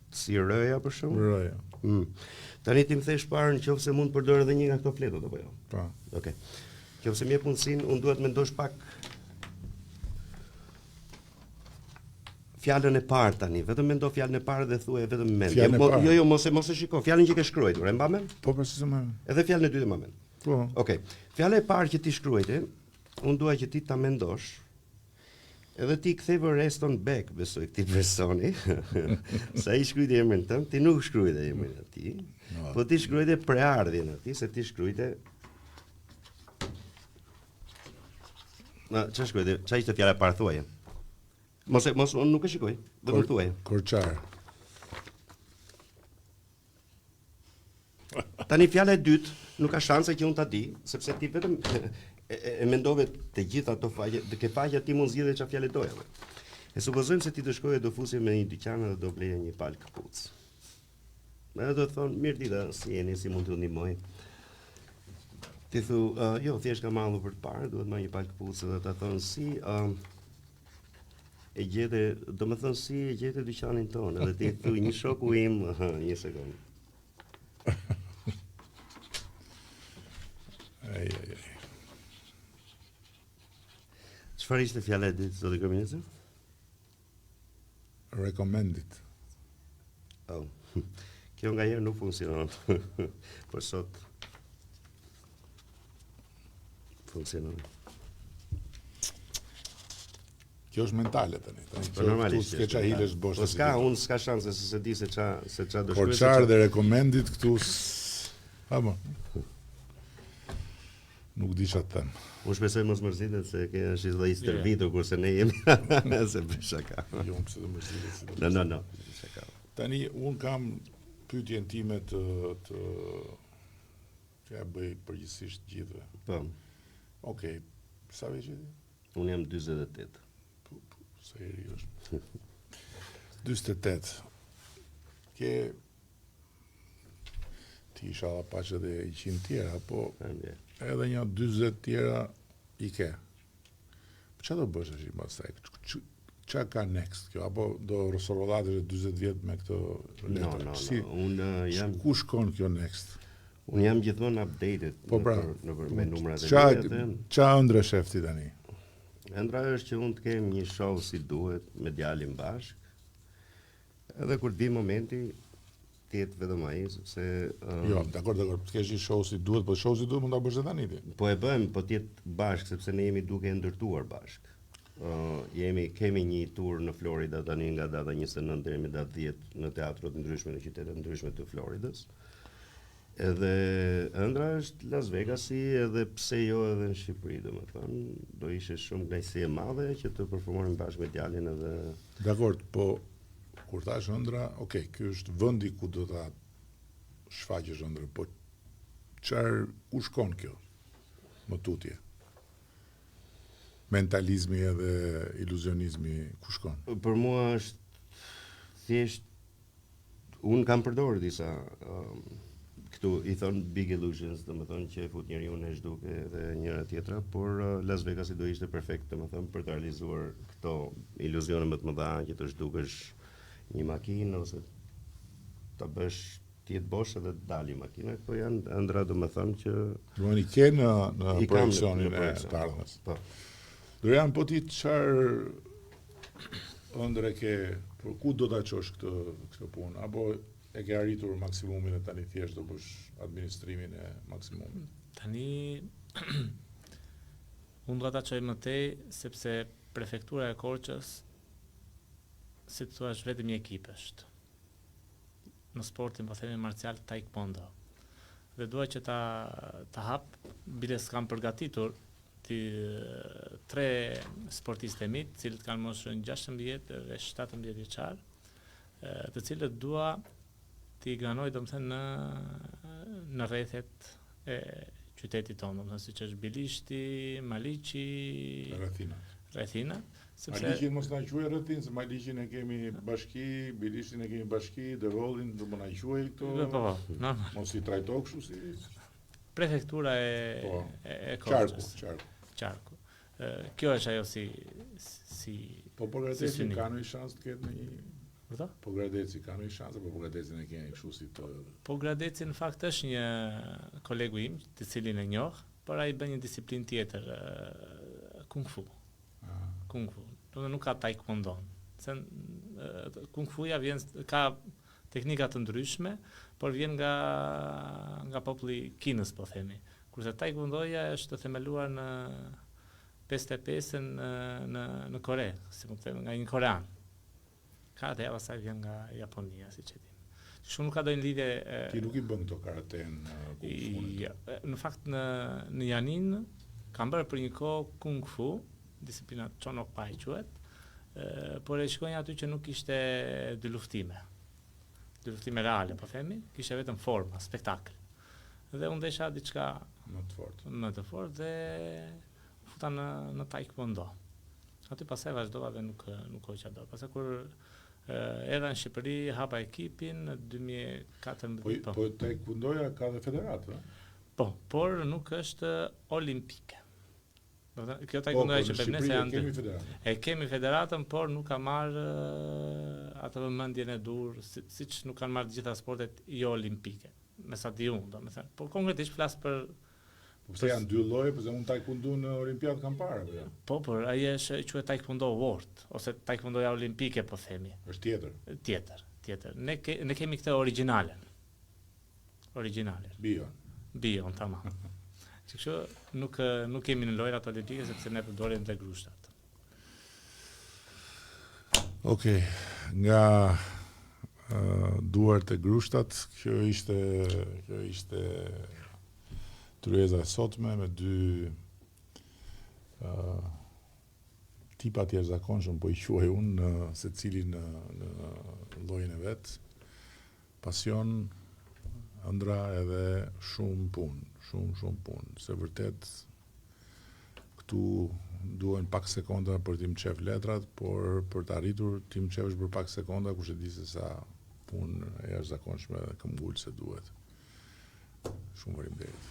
Si rëja për shembull? Rëja. Tani ti më thesh parë nëse mund të përdor edhe një nga këto fletët apo jo? Po. Okej. Nëse më jep mundsinë, unë duhet mendosh pak fjalën e parë tani, vetëm mendo fjalën e parë dhe thuaj vetëm mend. Jo, mos e shiko, fjalën që ke shkruar, e mba mend? Po pse më? Edhe fjalën e dytë e mba mend. Po. Okej. Fjala e parë që ti shkruajte, unë dua që ti ta mendosh Edhe ti ktheve Reston Beck, besoj këtij personi. Sa i shkruajti emrin tënd, ti nuk shkruajte emrin e tij, po ti shkruajte preardhjen e tij, se ti shkruajte. Çfarë shkruajte? Çfarë ishte fjala e parë thuaje? Mos unë nuk e shikoj, vetëm thuaje. Korçar. Tani fjala e dytë nuk ka shanse që unë ta di, sepse ti vetëm e mendove të gjitha ato faqe, të ke faqja ti mund zgjidhe çfarë fjalë doja. E supozojmë se ti të shkoje do fusje me një dyqan dhe do bleje një palë këpucë. Edhe do të thonë, mirë dita, si jeni, si mund të ndihmoj. Ti thu, jo, thjesht kam ardhur për të parë, duhet marr një palë këpucë dhe ta thonë si e gjete, do më thonë si e gjete dyqanin tonë, edhe ti thu një shoku im, një sekondë. Ai. Çfarë ishte fjala e dytë, zoti kryeminist? Recommended. Oh. Kjo nga herë nuk funksionon. Por sot funksionon. Kjo është mentale tani. Po normalisht. S'ke çfarë hilesh bosh. Po s'ka, unë s'ka shanse se di se ç'a do shkruaj. Korçar dhe recommended këtu. Apo. Nuk di çfarë të them. Unë shpresoj mos mërzitet se ke është dhe i stërvitur kurse ne jemi se bëj shaka. Jo, pse do mërzitet. No, shaka. Tani un kam pyetjen time të që ja bëj përgjithsisht gjithëve. Po. Okej. Sa vjeç je ti? Unë jam 48. Sa i ri është. 48. Ke ti isha paqë edhe 100 tjera, po edhe një 40 tjera i ke. Çfarë do bësh tash pas kësaj? Çfarë ka next kjo? Apo do rrosorollatesh 40 vjet me këtë letër? No. Unë jam Ku shkon kjo next? Unë jam gjithmonë updated Po pra, me numrat e mia. Ç'a ëndra shefti tani? Ëndra është që unë të kem një show si duhet me djalin bashk. Edhe kur të vi momenti jetë vetëm ai, sepse Jo, dakor, të kesh një show si duhet, po show si duhet mund ta bësh edhe tani ti. Po e bëjmë, po të jetë bashk, sepse ne jemi duke e ndërtuar bashk. Kemi një tur në Florida tani nga data 29 deri në datë 10 në teatrot ndryshme në qytete ndryshme të Floridës. Edhe ëndra është Las Vegasi, edhe pse jo edhe në Shqipëri, domethënë, do ishte shumë kënaqësi e madhe që të performonim bashkë me djalin edhe. Dakor, po kur thash ëndra, okay, ky është vendi ku do ta shfaqësh ëndrën, po ku shkon kjo? Më tutje. Mentalizmi edhe iluzionizmi ku shkon? Për mua është thjesht unë kam përdorur disa këtu i thon big illusions, domethënë që e fut njeriu në zhduke dhe njëra tjetra, por Las Vegasi do ishte perfekt, domethënë për të realizuar këto iluzione më të mëdha që të zhdukesh një makinë ose ta bësh ti jetë bosh edhe të dali makina, këto janë ëndra domethënë që Domethënë i ke në projekcionin e të ardhmes. Po. Dorian, po ti çfarë ëndre ke, por ku do ta çosh këtë punë? Apo e ke arritur maksimumin e tani thjesht do bësh administrimin e maksimumit? Tani unë do ta çoj më tej sepse prefektura e Korçës, si të thuash, vetëm një ekip është. Në sportin, po themi marcial taekwondo. Dhe dua që ta hap, bile s'kam përgatitur, 3 sportistë e mi, të cilët kanë moshën 16 dhe 17 vjeçar, të cilët dua t'i granoj domethënë në rrethet e qytetit tonë, domethënë siç është Bilishti, Maliqi, Rethina. Maliqin mos na quaj rrethin, se Maliqin e kemi bashki, Bilishtin e kemi bashki, Devollin do më na quaj këto. Po, normal. Mos i trajto kështu si prefektura e Korçës. Qarku. Kjo është ajo si po Gradeci ka një shans të ketë në një. Vërtet? Po Gradeci ka një shans, apo Gradecin e keni kështu si të. Po Gradeci në fakt është një kolegu im, të cilin e njoh, por ai bën një disiplinë tjetër, kung fu. Kung fu. Do nuk ka taekwondo. Se kung fuja ka teknika të ndryshme, por vjen nga populli Kinës, po themi. Kurse taekwondoja është themeluar 55 në Kore, si më them, nga një korean. Karate pastaj vjen nga Japonia, siç e di. Shumë nuk ka ndonjë lidhje. Ti nuk i bën këto karaten Në fakt në Janin kam bërë për një kohë kung fu, disiplina Chonok Pai quhet, por e shikoj aty që nuk ishte dy luftime reale, po themi, kishte vetëm forma, spektakël. Dhe unë desha diçka më të fortë dhe futa në taekwondo. Aty pastaj vazhdova dhe nuk hoqa dorë. Pastaj kur erdha në Shqipëri, hapa ekipin në 2014. Po taekwondoja ka dhe federatë, Po, por nuk është olimpike. Kjo taekwondoja që bëjmë ne se janë e kemi federatën, por nuk ka marrë atë vëmendjen e dur, siç nuk kanë marrë të gjitha sportet jo olimpike. Me sa di unë, domethënë. Po konkretisht flas për pse janë dy lloje, pse unë taekwondo në olimpiadë kam parë. Po, por ai është quhet taekwondo world ose taekwondoja olimpike, po themi. Është Tjetër. Ne kemi këtë origjinalen. Bion, tamam. Kështu nuk kemi në lojrat olimpike sepse ne përdorim dhe grushtat. Okej, nga duart e grushtat, kjo ishte tryeza e sotme me dy tipa të jashtëzakonshëm, po i quaj unë secili në llojin e vet. Pasion, ëndra edhe shumë punë. Se vërtet këtu duhen pak sekonda për t'i mqef letrat, por për të arritur t'i mqefsh për pak sekonda, kush e di se sa punë e jashtëzakonshme dhe këmbgulse duhet. Shumë faleminderit.